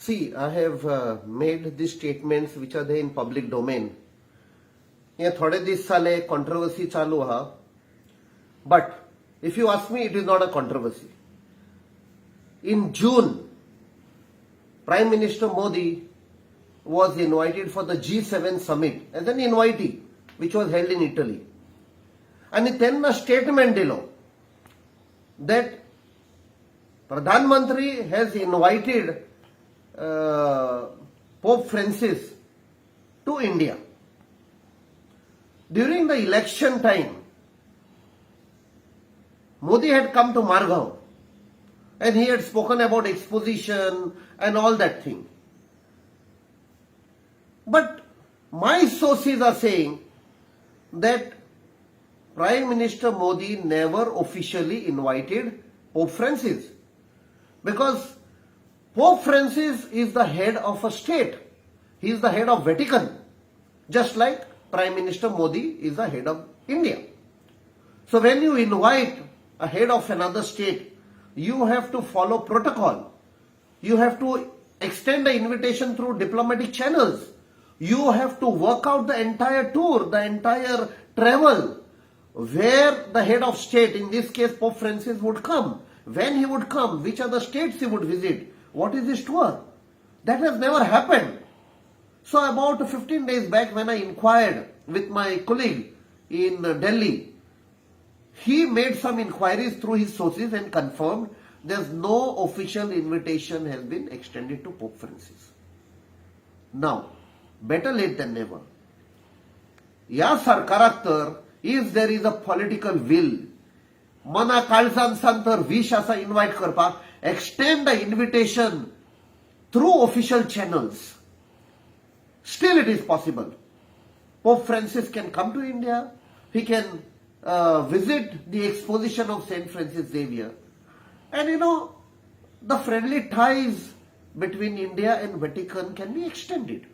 See, I have made these statements which are there in public domain. ये थोड़े this साले controversy चालू हा. But if you ask me, it is not a controversy. In June, Prime Minister Modi was invited for the G7 summit as an invitee, which was held in Italy. And then a statement below that Pradhan Mantri has invited Pope Francis to India. During the election time, Modi had come to Margao and he had spoken about exposition and all that thing. But my sources are saying that Prime Minister Modi never officially invited Pope Francis, because Pope Francis is the head of a state. He is the head of Vatican, just like Prime Minister Modi is the head of India. So when you invite a head of another state, you have to follow protocol. You have to extend the invitation through diplomatic channels. You have to work out the entire tour, the entire travel, where the head of state, in this case Pope Francis, would come, when he would come, which are the states he would visit, what is his tour. That has never happened. So about 15 days back, when I inquired with my colleague in Delhi, he made some inquiries through his sources and confirmed there's no official invitation has been extended to Pope Francis. Now, better late than never. या सरकाराक तर if there is a political will, मना काळजांसान तर wish असा invite करपाक, extend the invitation through official channels. Still it is possible. Pope Francis can come to India. He can visit the exposition of Saint Francis Xavier. And the friendly ties between India and Vatican can be extended.